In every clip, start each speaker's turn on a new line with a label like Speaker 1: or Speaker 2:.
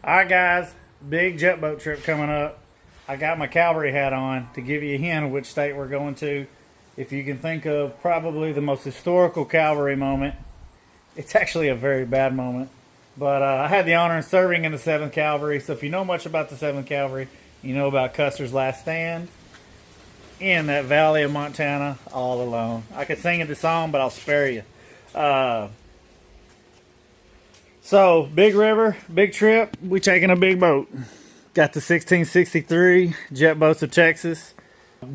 Speaker 1: Alright guys, big jet boat trip coming up. I got my cavalry hat on to give you a hint of which state we're going to. If you can think of probably the most historical cavalry moment, it's actually a very bad moment. But I had the honor of serving in the 7th Cavalry, so if you know much about the 7th Cavalry, you know about Custer's Last Stand in that valley of Montana all alone. I could sing the song, but I'll spare you. So, big river, big trip, we taking a big boat. Got the 1663 Jet Boats of Texas.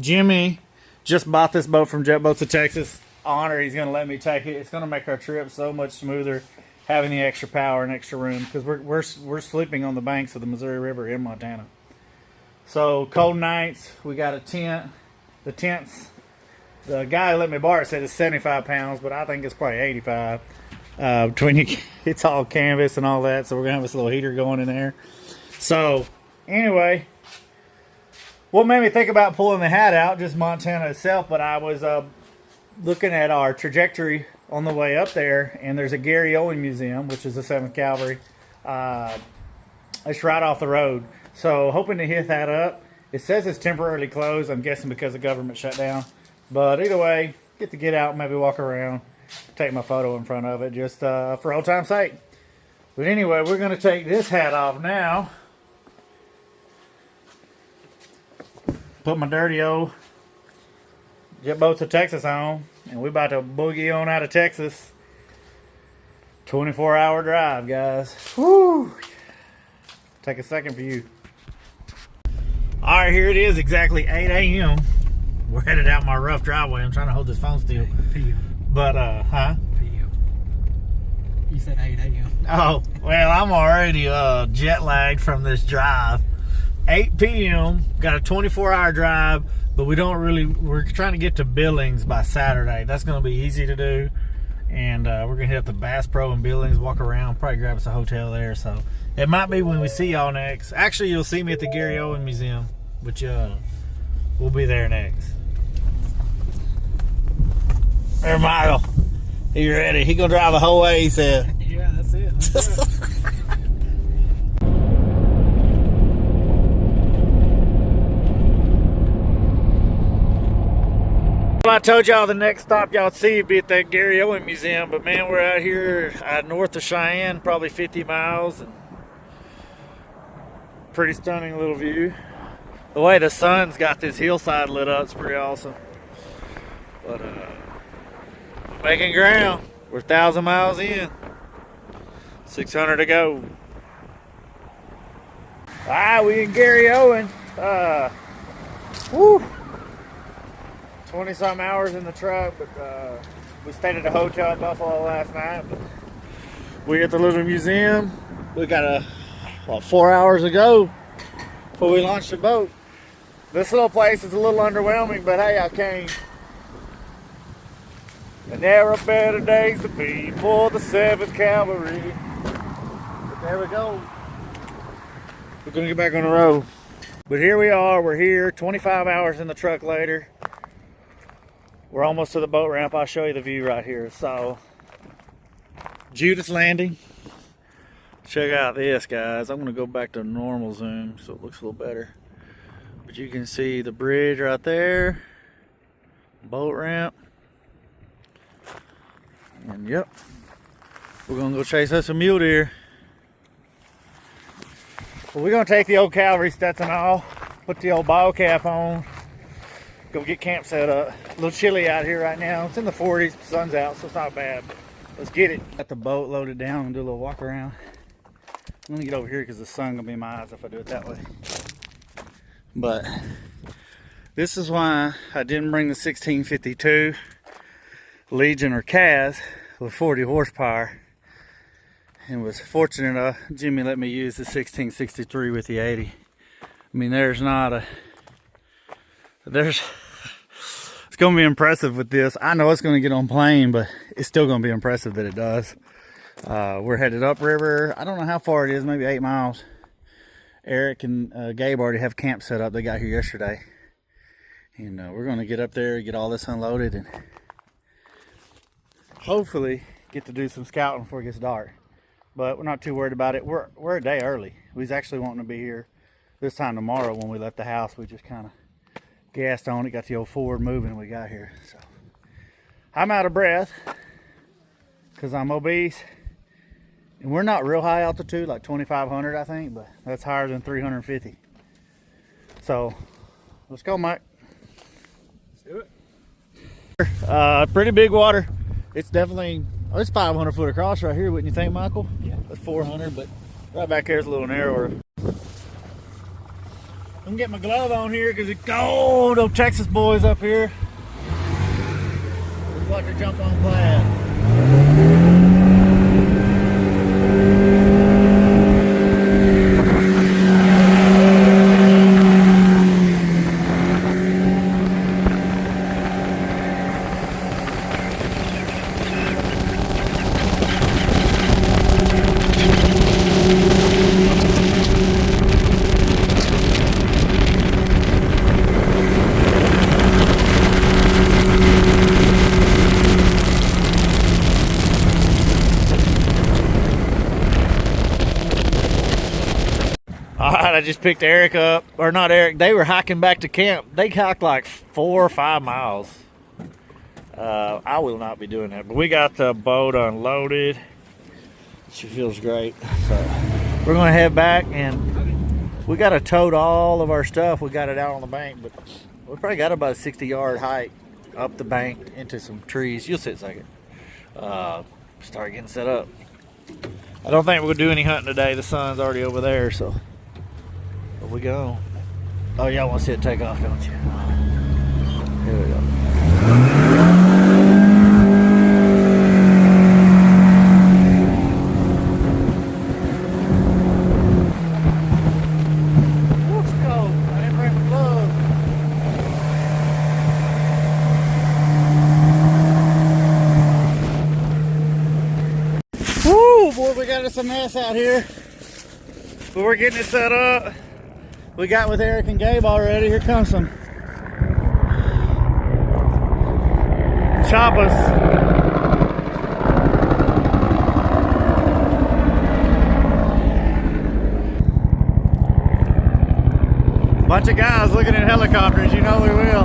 Speaker 1: Jimmy just bought this boat from Jet Boats of Texas. Honor, he's going to let me take it. It's going to make our trip so much smoother, having the extra power and extra room, because we're sleeping on the banks of the Missouri River in Montana. So, cold nights, we got a tent. The tent's, the guy who let me borrow it said it's 75 pounds, but I think it's probably 85. It's all canvas and all that, so we're gonna have this little heater going in there. So anyway, what made me think about pulling the hat out, just Montana itself, but I was looking at our trajectory on the way up there, and there's a Gary Owen Museum, which is the 7th Cavalry. It's right off the road, so hoping to hit that up. It says it's temporarily closed, I'm guessing because the government shut down, but either way, get out, maybe walk around, take my photo in front of it, just for old time's sake. But anyway, we're going to take this hat off now. Put my dirty old Jet Boats of Texas on, and we're about to boogie on out of Texas. 24-hour drive, guys. Woo! Take a second for you. Alright, here it is, exactly 8 a.m. We're headed out my rough driveway. I'm trying to hold this phone still. But, huh?
Speaker 2: PM. You said 8 a.m.
Speaker 1: Oh, well, I'm already jet lagged from this drive. 8 p.m., got a 24-hour drive, but we're trying to get to Billings by Saturday. That's going to be easy to do. And we're going to hit up the Bass Pro in Billings, walk around, probably grab us a hotel there. So it might be when we see y'all next. Actually, you'll see me at the Gary Owen Museum, which we'll be there next. There, Michael. He ready. He gonna drive the whole way, he said.
Speaker 2: Yeah, that's it.
Speaker 1: Well, I told y'all the next stop y'all see would be at that Gary Owen Museum, but man, we're out here north of Cheyenne, probably 50 miles. And pretty stunning little view. The way the sun's got this hillside lit up, it's pretty awesome. But making ground. We're 1,000 miles in. 600 to go. We in Gary Owen. Woo! 20-some hours in the truck, but we stayed at a hotel in Buffalo last night. But we're at the little museum. We got 4 hours to go before we launch the boat. This little place is a little underwhelming, but hey, I came. And there are better days to be for the 7th Cavalry. But there we go. We're gonna get back on the road. But here we are, we're here, 25 hours in the truck later. We're almost to the boat ramp. I'll show you the view right here. So, Judith Landing. Check out this, guys. I'm gonna go back to normal zoom so it looks a little better. But you can see the bridge right there. Boat ramp. And yep, we're gonna go chase us a mule deer. Well, we're gonna take the old Cavalry Stetson off, put the old ball cap on, go get camp set up. A little chilly out here right now. It's in the 40s, the sun's out, so it's not bad. Let's get it. Got the boat loaded down and do a little walk around. I'm gonna get over here because the sun gonna be in my eyes if I do it that way. But this is why I didn't bring the 1652 Legion or Kaz with 40 horsepower, and was fortunate enough Jimmy let me use the 1663 with the 80. I mean, it's gonna be impressive with this. I know it's gonna get on plane, but it's still gonna be impressive that it does. We're headed upriver. I don't know how far it is, maybe 8 miles. Eric and Gabe already have camp set up. They got here yesterday, and we're gonna get up there, get all this unloaded, and hopefully get to do some scouting before it gets dark. but we're not too worried about it. We're a day early. We was actually wanting to be here this time tomorrow. When we left the house, we just kind of gassed on it, got the old Ford moving, and we got here. So I'm out of breath because I'm obese, and we're not real high altitude, like 2,500 I think, but that's higher than 350. So let's go, Mike.
Speaker 2: Let's do
Speaker 1: it. Pretty big water. It's definitely, it's 500 foot across right here, wouldn't you think, Michael?
Speaker 2: Yeah.
Speaker 1: That's 400, but right back here is a little narrower. I'm gonna get my glove on here because it's cold. Those Texas boys up here. We're about to jump on Plaid. Alright, I just picked Eric up, or not Eric, they were hiking back to camp. They hiked like 4 or 5 miles. I will not be doing that, but we got the boat unloaded. She feels great. So we're gonna head back, and we gotta tote all of our stuff. We got it out on the bank, but we probably got about a 60-yard hike up the bank into some trees. You'll see it in a second. Start getting set up. I don't think we're gonna do any hunting today. The sun's already over there, so here we go. Oh, y'all want to see it take off, don't you? Here we go. It's cold. I didn't bring my gloves. Woo, boy, we got us a mess out here. But we're getting it set up. We got with Eric and Gabe already. Here comes some choppers. Bunch of guys looking at helicopters, you know we will.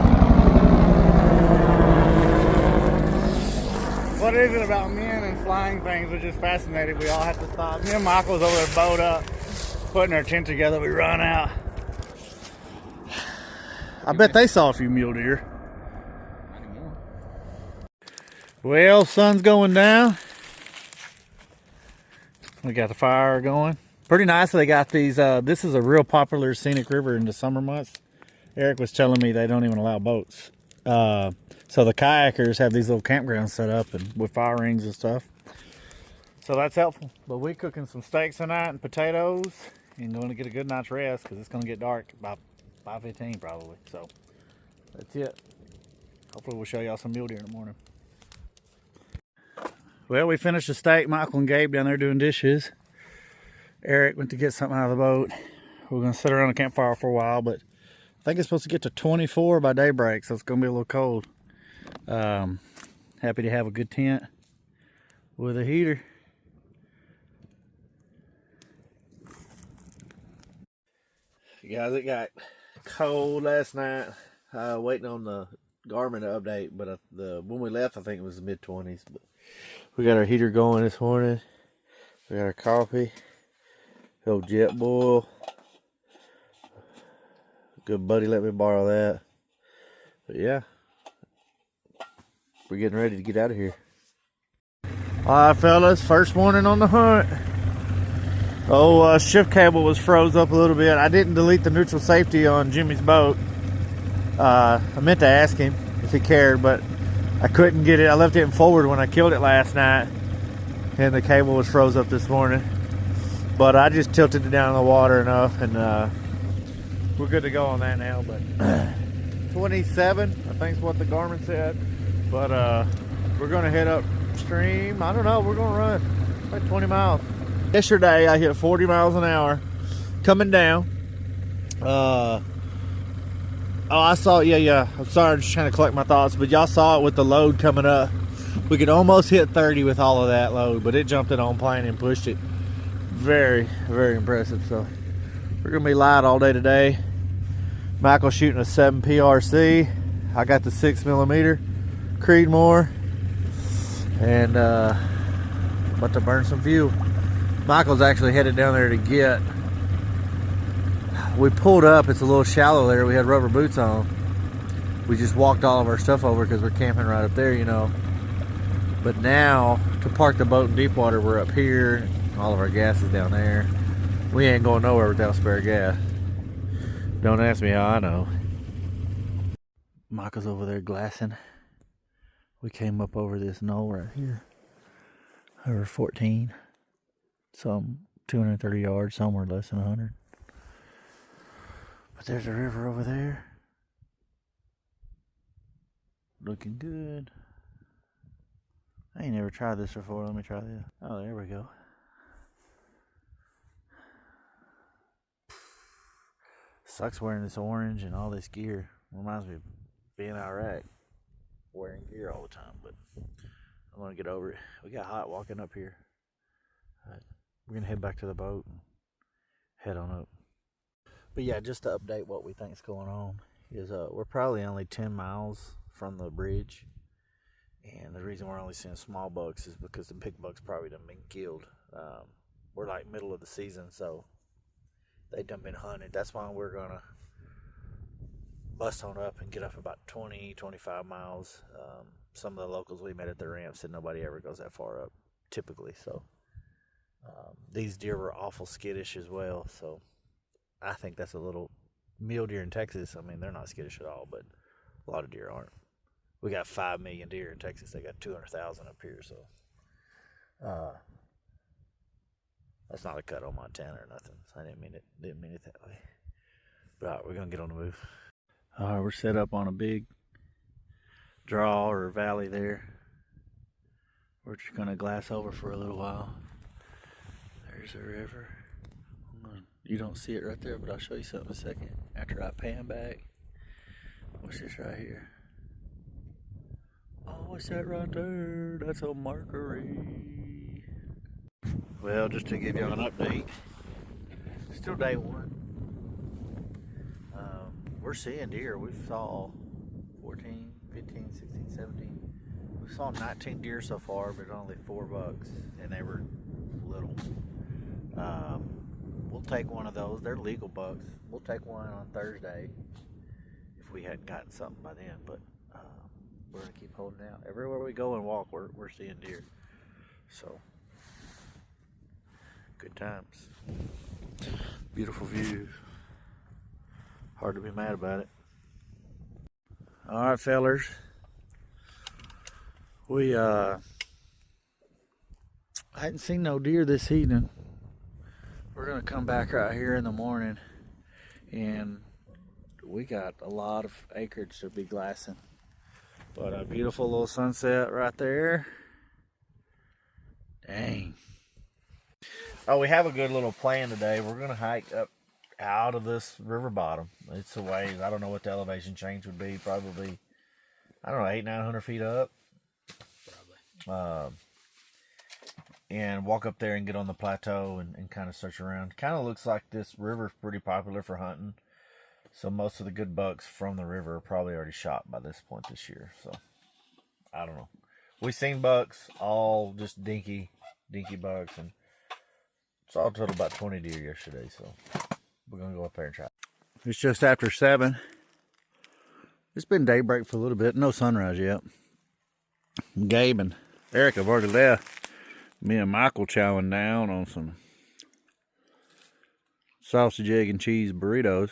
Speaker 1: What is it about men and flying things? We're just fascinated. We all have to stop. Me and Michael's over there boat up, putting our tent together. We run out. I bet they saw a few mule deer. Well, sun's going down. We got the fire going. Pretty nice. They got these. This is a real popular scenic river in the summer months. Eric was telling me they don't even allow boats. So the kayakers have these little campgrounds set up and with fire rings and stuff. So that's helpful. But we're cooking some steaks tonight and potatoes and going to get a good night's rest because it's going to get dark about 5:15 probably. So that's it. Hopefully we'll show y'all some mule deer in the morning. Well, we finished the steak. Michael and Gabe down there doing dishes. Eric went to get something out of the boat. We're going to sit around the campfire for a while, but I think it's supposed to get to 24 by daybreak, so it's going to be a little cold. Happy to have a good tent with a heater. Guys, it got cold last night. Waiting on the Garmin to update, but when we left, I think it was the mid-20s. But we got our heater going this morning. We got our coffee. Old jet boil. Good buddy let me borrow that. But yeah, we're getting ready to get out of here. Alright, fellas, first morning on the hunt. Oh, shift cable was froze up a little bit. I didn't delete the neutral safety on Jimmy's boat. I meant to ask him if he cared, but I couldn't get it. I left it in forward when I killed it last night, and the cable was froze up this morning. But I just tilted it down in the water enough, and we're good to go on that now. But 27, I think is what the Garmin said. But we're going to head upstream. I don't know. We're going to run like 20 miles. Yesterday, I hit 40 miles an hour coming down. Oh, I saw, yeah. I'm sorry, I'm just trying to collect my thoughts, but y'all saw it with the load coming up. We could almost hit 30 with all of that load, but it jumped it on plane and pushed it. very, very impressive. So we're gonna be light all day today. Michael's shooting a 7 PRC. I got the 6mm Creedmoor, and about to burn some fuel. Michael's actually headed down there to get. We pulled up. It's a little shallow there. We had rubber boots on. We just walked all of our stuff over because we're camping right up there, you know. But now to park the boat in deep water, we're up here. All of our gas is down there. We ain't going nowhere without spare gas. Don't ask me how I know. Michael's over there glassing. We came up over this knoll right here. Over 14. Some 230 yards, somewhere less than 100. But there's a river over there. Looking good. I ain't never tried this before. Let me try this. Oh, there we go. Sucks wearing this orange and all this gear. Reminds me of being in Iraq, wearing gear all the time, but I'm gonna get over it. We got hot walking up here. We're gonna head back to the boat and head on up. But yeah, just to update what we think's going on is we're probably only 10 miles from the bridge, and the reason we're only seeing small bucks is because the big bucks probably done been killed. We're like middle of the season, so they done been hunted. That's why we're gonna bust on up and get up about 20-25 miles. Some of the locals we met at the ramp said nobody ever goes that far up typically, so these deer were awful skittish as well, so I think that's a little mule deer in Texas. I mean, they're not skittish at all, but a lot of deer aren't. We got 5 million deer in Texas. They got 200,000 up here, so that's not a cut on Montana or nothing. I didn't mean it that way. But all right, we're gonna get on the move. All right, we're set up on a big draw or valley there. We're just gonna glass over for a little while. There's a river. You don't see it right there, but I'll show you something in a second. After I pan back. What's this right here? Oh, what's that right there? That's a Mercury. Well, just to give you an update, still day one. We're seeing deer. We saw 14, 15, 16, 17. We saw 19 deer so far, but only 4 bucks, and they were little. We'll take one of those. They're legal bucks. We'll take one on Thursday if we hadn't gotten something by then, but we're gonna keep holding out. Everywhere we go and walk, we're seeing deer. So good times, beautiful views. Hard to be mad about it. All right, fellers. We I hadn't seen no deer this evening. We're gonna come back right here in the morning, and we got a lot of acreage to be glassing. But a beautiful little sunset right there. Dang. Oh, we have a good little plan today. We're gonna hike up out of this river bottom. It's a ways. I don't know what the elevation change would be. Probably, I don't know, 800-900 feet up. Probably. And walk up there and get on the plateau and kind of search around. Kind of looks like this river's pretty popular for hunting. So most of the good bucks from the river are probably already shot by this point this year. So I don't know. We seen bucks, all just dinky bucks, and saw a total about 20 deer yesterday. So we're gonna go up there and try. It's just after 7. It's been daybreak for a little bit. No sunrise yet. Gabe and Eric have already left. Me and Michael chowing down on some sausage, egg, and cheese burritos.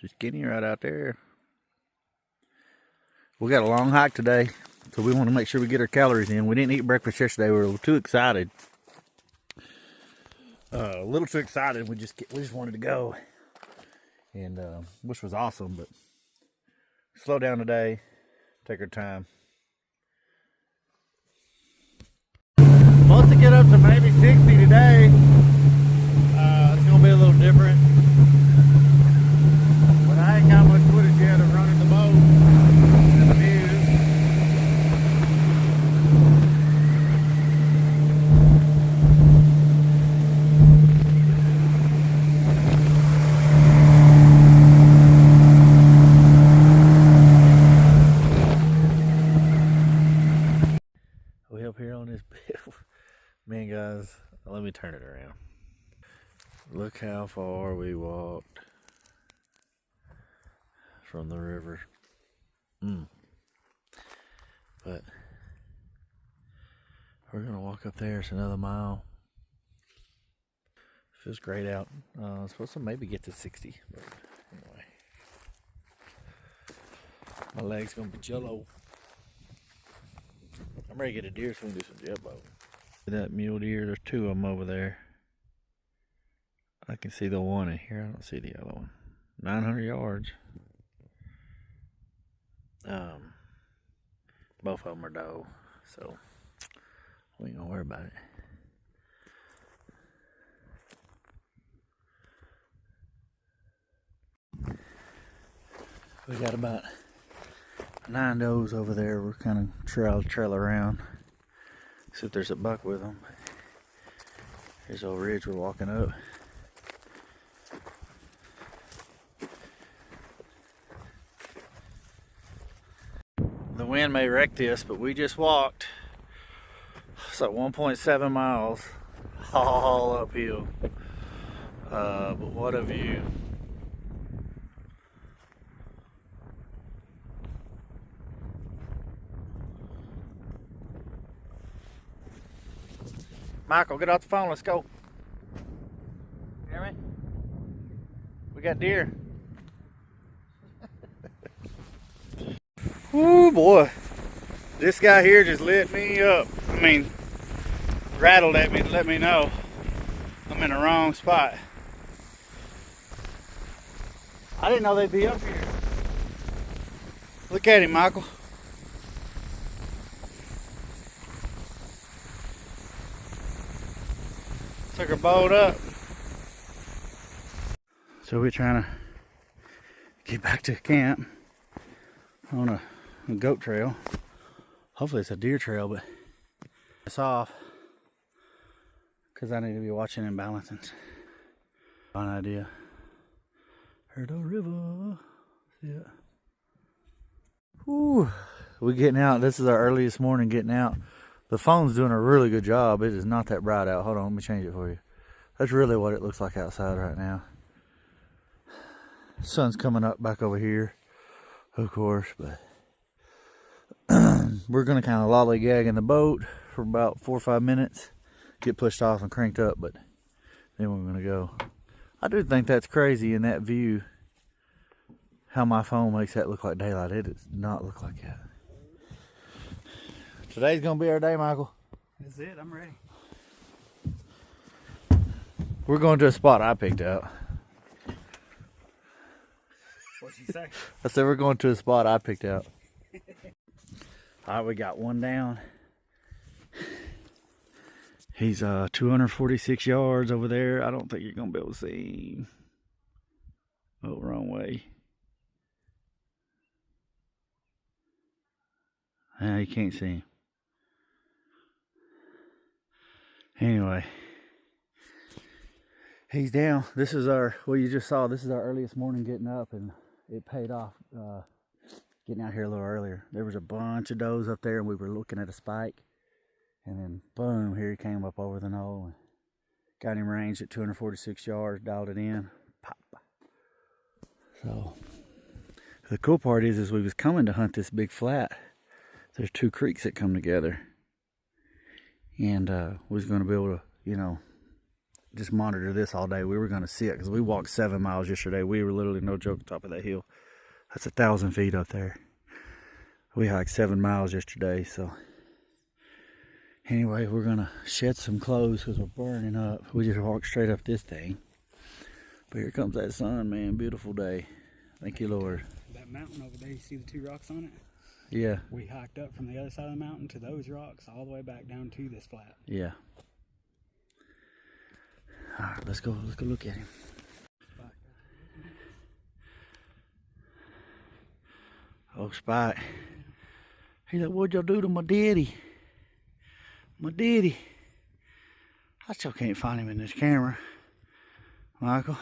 Speaker 1: Just getting right out there. We got a long hike today, so we want to make sure we get our calories in. We didn't eat breakfast yesterday. We were too excited. A little too excited. We just wanted to go, and which was awesome. But slow down today. Take our time. Supposed to get up to maybe 60 today. It's gonna be a little different. But I ain't got much footage yet of running the boat and the views. this bit. Man, guys, let me turn it around. Look how far we walked from the river. But we're gonna walk up there. It's another mile. Feels great out. I'm supposed to maybe get to 60, but anyway. My leg's gonna be jello. I'm ready to get a deer so we can do some jet boat. That mule deer, there's two of them over there. I can see the one in here. I don't see the other one. 900 yards. Both of them are doe, so we ain't gonna worry about it. We got about 9 does over there. We're kind of trail around, see if there's a buck with them. Here's old ridge we're walking up. The wind may wreck this, but we just walked. It's like 1.7 miles, all uphill. But what a view. Michael, get off the phone, let's go. You hear me? We got deer. Woo boy. This guy here just lit me up. I mean, rattled at me to let me know I'm in the wrong spot. I didn't know they'd be up here. Look at him, Michael. Took her boat up. So we're trying to get back to camp on a goat trail. Hopefully it's a deer trail, but it's off because I need to be watching and balancing. Fun idea. Herdo River. See it? Woo. We're getting out. This is our earliest morning getting out. The phone's doing a really good job. It is not that bright out. Hold on, let me change it for you. That's really what it looks like outside right now. Sun's coming up back over here, of course, but we're gonna kind of lollygag in the boat for about 4 or 5 minutes, get pushed off and cranked up, but then we're gonna go. I do think that's crazy in that view, how my phone makes that look like daylight. It does not look like that. Today's gonna be our day, Michael.
Speaker 2: That's it, I'm ready.
Speaker 1: We're going to a spot I picked out.
Speaker 2: What'd you say?
Speaker 1: I said we're going to a spot I picked out. Alright, we got one down. He's 246 yards over there. I don't think you're gonna be able to see him. Oh, wrong way. Yeah, you can't see him. Anyway, he's down. This is our, well, you just saw, this is our earliest morning getting up, and it paid off getting out here a little earlier. There was a bunch of does up there, and we were looking at a spike, and then boom, here he came up over the knoll and got him ranged at 246 yards, dialed it in, pop. So the cool part is we was coming to hunt this big flat. There's 2 creeks that come together, and we was going to be able to, you know, just monitor this all day. We were going to see it because we walked 7 miles yesterday. We were literally, no joke, top of that hill. That's 1,000 feet up there. We hiked 7 miles yesterday. So anyway, we're going to shed some clothes because we're burning up. We just walked straight up this thing. But here comes that sun, man. Beautiful day. Thank you, Lord.
Speaker 2: That mountain over there, you see the 2 rocks on it?
Speaker 1: Yeah.
Speaker 2: We hiked up from the other side of the mountain to those rocks all the way back down to this flat.
Speaker 1: Yeah. All right, let's go look at him. Oh, Spike. He's like, what'd y'all do to my daddy? My daddy. I still can't find him in this camera. Michael.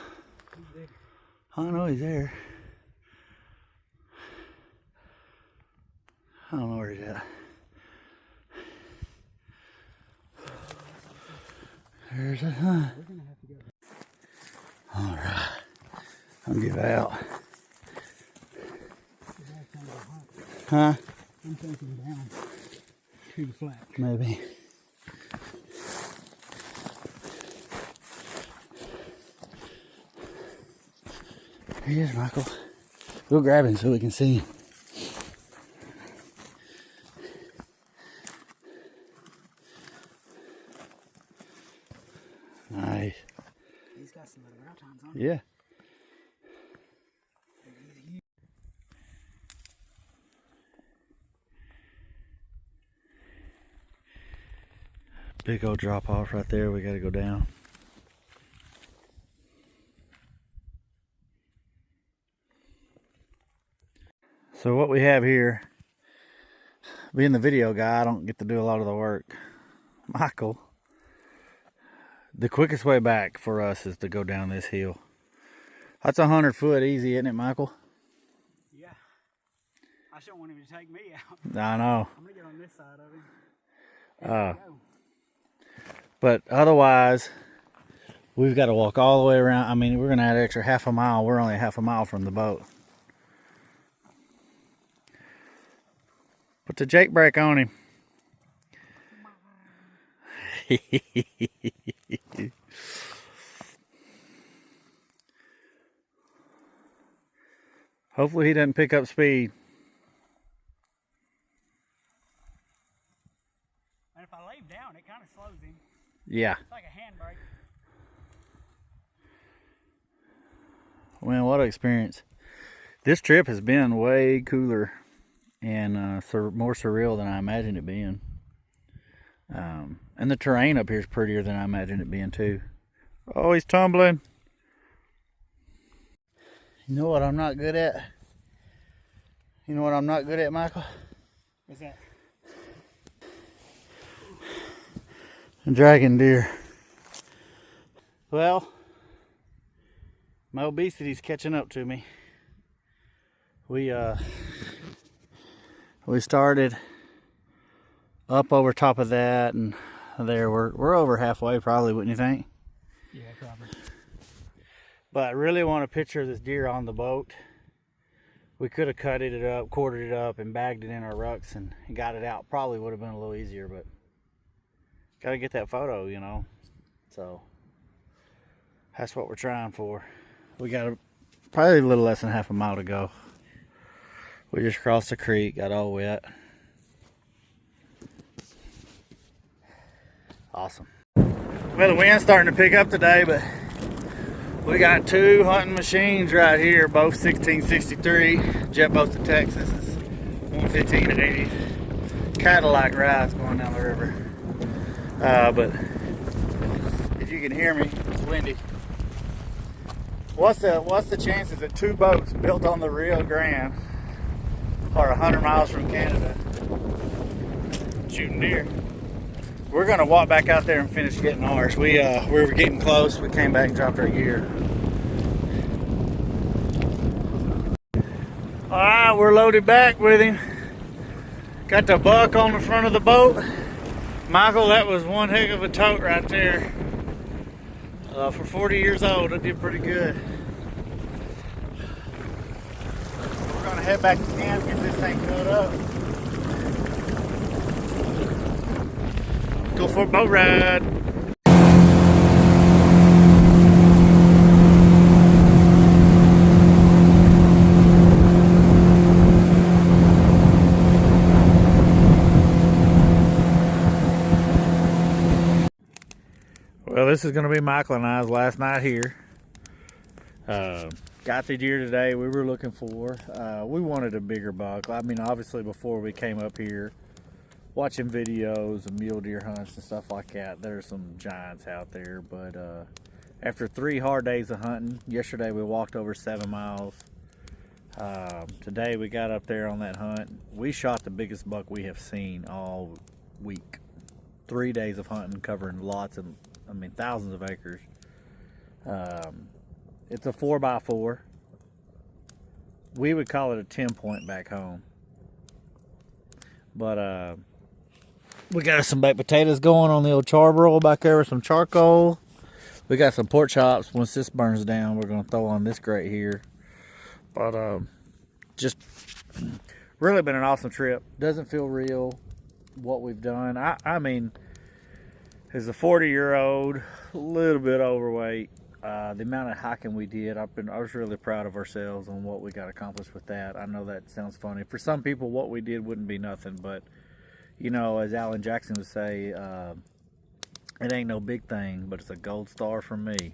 Speaker 1: I know he's there. I don't know where he's at. There's a hunt.
Speaker 2: We're gonna have to go.
Speaker 1: All right. I'll get out. Huh?
Speaker 2: I'm thinking down to the flat.
Speaker 1: Maybe. Here he is, Michael. We'll grab him so we can see him. Nice.
Speaker 2: He's got some little routines on him.
Speaker 1: Yeah. Big old drop off right there. We got to go down. So what we have here, being the video guy, I don't get to do a lot of the work. Michael, the quickest way back for us is to go down this hill. That's 100 foot easy, isn't it, Michael?
Speaker 2: Yeah. I shouldn't want him to take me out.
Speaker 1: I know.
Speaker 2: I'm gonna get on this side of him.
Speaker 1: But otherwise, we've got to walk all the way around. I mean, we're going to add an extra half a mile. We're only half a mile from the boat. Put the Jake brake on him. Hopefully he doesn't pick up speed.
Speaker 2: And if I lay him down, it kind of slows him.
Speaker 1: Yeah.
Speaker 2: It's like a handbrake.
Speaker 1: Well, what an experience. This trip has been way cooler and more surreal than I imagined it being. And the terrain up here is prettier than I imagined it being too. Oh, he's tumbling. You know what I'm not good at? You know what I'm not good at, Michael?
Speaker 2: What's that?
Speaker 1: Dragging deer. Well, my obesity's catching up to me. We started up over top of that, and there we're over halfway probably, wouldn't you think?
Speaker 2: Yeah, probably.
Speaker 1: But I really want a picture of this deer on the boat. We could have cut it up, quartered it up, and bagged it in our rucks and got it out. Probably would have been a little easier, but got to get that photo, you know. So that's what we're trying for. We got probably a little less than half a mile to go. We just crossed the creek, got all wet. Awesome. Well, the wind's starting to pick up today, but we got two hunting machines right here, both 1663 jet boats of Texas. It's 115 and 80 Cadillac rides going down the river. But if you can hear me, it's windy. What's the chances that two boats built on the Rio Grande are 100 miles from Canada shooting deer? We're gonna walk back out there and finish getting ours. We were getting close. We came back and dropped our gear. All right, we're loaded back with him. Got the buck on the front of the boat. Michael, that was one heck of a tote right there. For 40 years old, I did pretty good. We're gonna head back to camp, get this thing filled up. Go for a boat ride. Well, this is going to be Michael and I's last night here. Got the deer today we were looking for. We wanted a bigger buck. I mean, obviously before we came up here, watching videos of mule deer hunts and stuff like that, there's some giants out there. But after 3 hard days of hunting, yesterday we walked over 7 miles. Today we got up there on that hunt. We shot the biggest buck we have seen all week. 3 days of hunting, covering thousands of acres. It's a 4x4. We would call it a 10 point back home. But We got some baked potatoes going on the old charbroil back there with some charcoal. We got some pork chops. Once this burns down, we're going to throw on this grate here. But just really been an awesome trip. Doesn't feel real what we've done. I mean, as a 40-year-old, a little bit overweight, the amount of hiking we did, I was really proud of ourselves on what we got accomplished with that. I know that sounds funny. For some people, what we did wouldn't be nothing, but you know, as Alan Jackson would say, it ain't no big thing, but it's a gold star from me.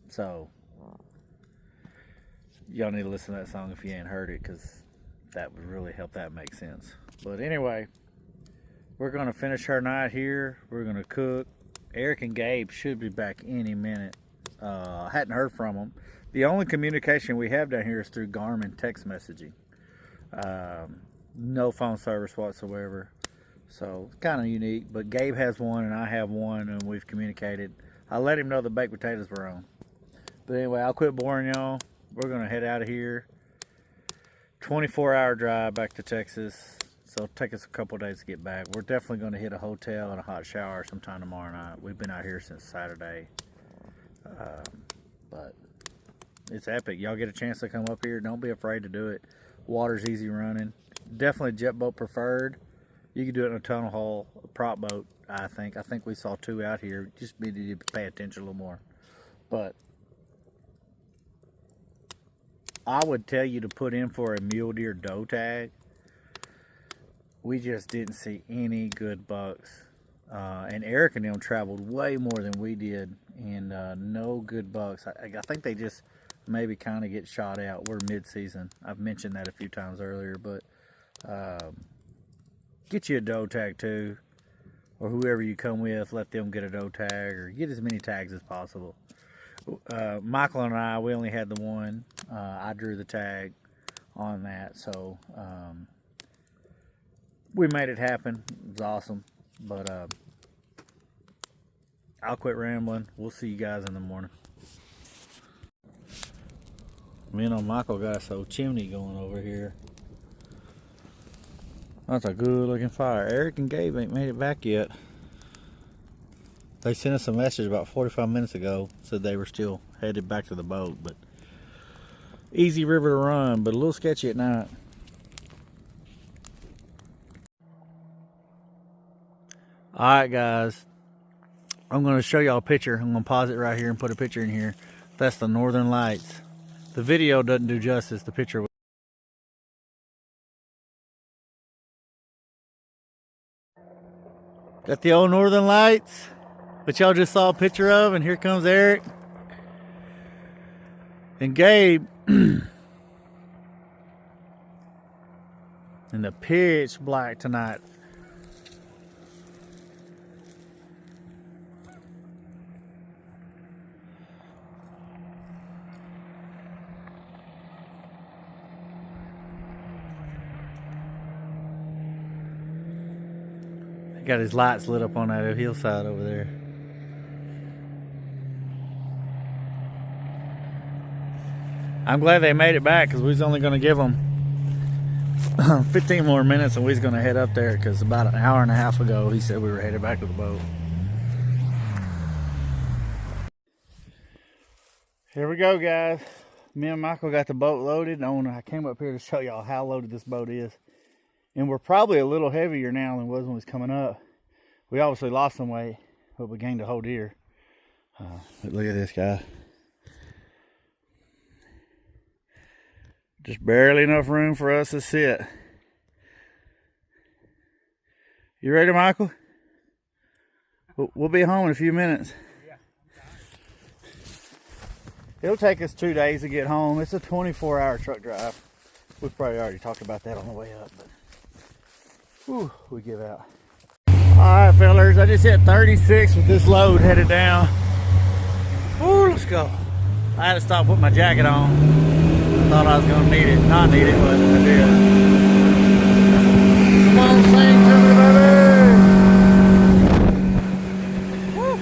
Speaker 1: So, y'all need to listen to that song if you ain't heard it, because that would really help that make sense. But anyway, we're going to finish our night here. We're going to cook. Eric and Gabe should be back any minute. I hadn't heard from them. The only communication we have down here is through Garmin text messaging. No phone service whatsoever. So, kind of unique. But Gabe has one and I have one, and we've communicated. I let him know the baked potatoes were on. But anyway, I'll quit boring y'all. We're going to head out of here. 24-hour drive back to Texas. So, it'll take us a couple days to get back. We're definitely going to hit a hotel and a hot shower sometime tomorrow night. We've been out here since Saturday. But it's epic. Y'all get a chance to come up here, don't be afraid to do it. Water's easy running. Definitely jet boat preferred. You can do it in a tunnel hull, a prop boat, I think. I think we saw 2 out here. Just need to pay attention a little more. But I would tell you to put in for a mule deer doe tag. We just didn't see any good bucks. And Eric and them traveled way more than we did, and no good bucks. I think they just maybe kind of get shot out. We're mid-season. I've mentioned that a few times earlier, but get you a doe tag too, or whoever you come with, let them get a doe tag, or get as many tags as possible. Michael and I, we only had the one. I drew the tag on that, so we made it happen. It was awesome. But I'll quit rambling. We'll see you guys in the morning. Me and Michael got us a chimney going over here. That's a good looking fire. Eric and Gabe ain't made it back yet. They sent us a message about 45 minutes ago. Said they were still headed back to the boat. But easy river to run, but a little sketchy at night. Alright guys, I'm going to show y'all a picture. I'm going to pause it right here and put a picture in here. That's the Northern Lights. The video doesn't do justice. The picture. Got the old Northern Lights, which y'all just saw a picture of, and here comes Eric and Gabe in the pitch black tonight. Got his lights lit up on that hillside over there. I'm glad they made it back, because we was only going to give them 15 more minutes, and we was going to head up there, because about an hour and a half ago he said we were headed back to the boat. Here we go, guys. Me and Michael got the boat loaded. I came up here to show y'all how loaded this boat is. And we're probably a little heavier now than it was when it was coming up. We obviously lost some weight, but we gained a whole deer. But look at this guy. Just barely enough room for us to sit. You ready, Michael? We'll be home in a few minutes.
Speaker 2: Yeah.
Speaker 1: It'll take us 2 days to get home. It's a 24-hour truck drive. We've probably already talked about that on the way up, but whew, we give out. Alright fellers, I just hit 36 with this load headed down. Ooh, let's go. I had to stop putting my jacket on. Thought I was gonna need it. Not need it, but I did. Come on, sing to me, baby. Woo.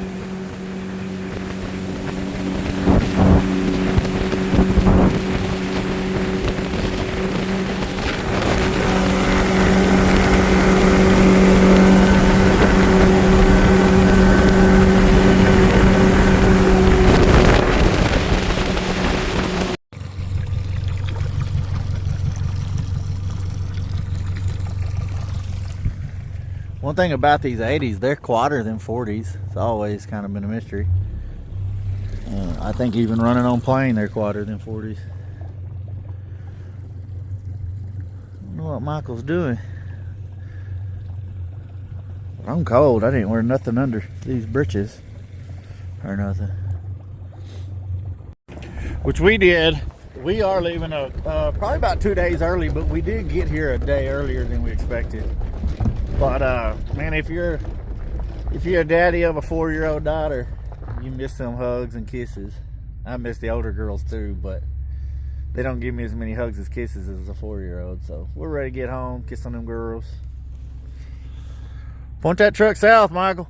Speaker 1: One thing about these 80s, they're quieter than 40s. It's always kind of been a mystery. I think even running on plane, they're quieter than 40s. I don't know what Michael's doing. I'm cold. I didn't wear nothing under these breeches or nothing. Which we did. We are leaving probably about 2 days early, but we did get here a day earlier than we expected. But man, if you're a daddy of a 4-year-old daughter, you miss them hugs and kisses. I miss the older girls too, but they don't give me as many hugs as kisses as a 4-year-old. So we're ready to get home, kiss on them girls. Point that truck south, Michael.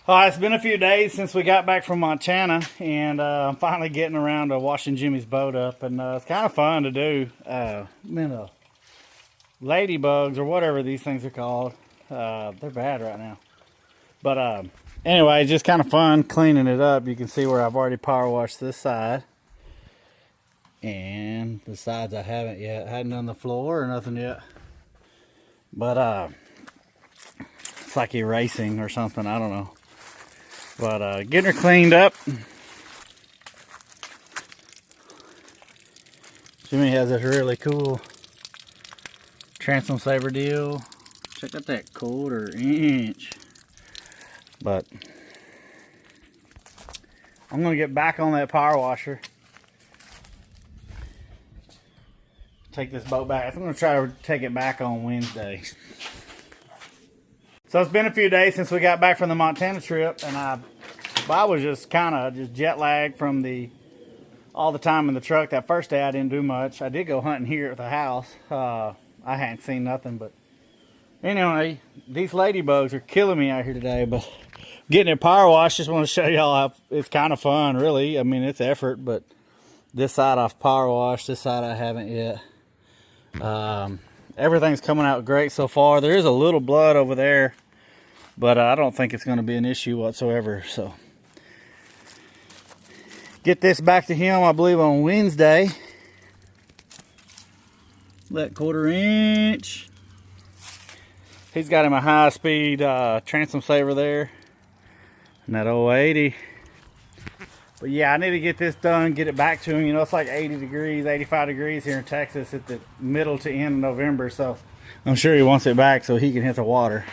Speaker 1: All right, it's been a few days since we got back from Montana, and I'm finally getting around to washing Jimmy's boat up, and it's kind of fun to do. Ladybugs, or whatever these things are called, they're bad right now. But anyway, just kind of fun cleaning it up. You can see where I've already power washed this side, and the sides I haven't yet. I hadn't done the floor or nothing yet. But it's like erasing or something, I don't know. But getting her cleaned up. Jimmy has this really cool transom saver deal. Check out that 1/4 inch. But I'm gonna get back on that power washer. Take this boat back. I'm gonna try to take it back on Wednesday. So it's been a few days since we got back from the Montana trip, and I was just kind of jet lagged from all the time in the truck. That first day I didn't do much. I did go hunting here at the house. I hadn't seen nothing, but anyway, these ladybugs are killing me out here today. But getting it power washed, just want to show y'all how it's kind of fun, really. I mean, it's effort, but this side I've power washed, this side I haven't yet. Everything's coming out great so far. There is a little blood over there, but I don't think it's going to be an issue whatsoever. So get this back to him, I believe, on Wednesday. That 1/4 inch. He's got him a high-speed transom saver there, and that old 80. But yeah, I need to get this done, get it back to him. You know, it's like 80 degrees, 85 degrees here in Texas at the middle to end of November, so I'm sure he wants it back so he can hit the water.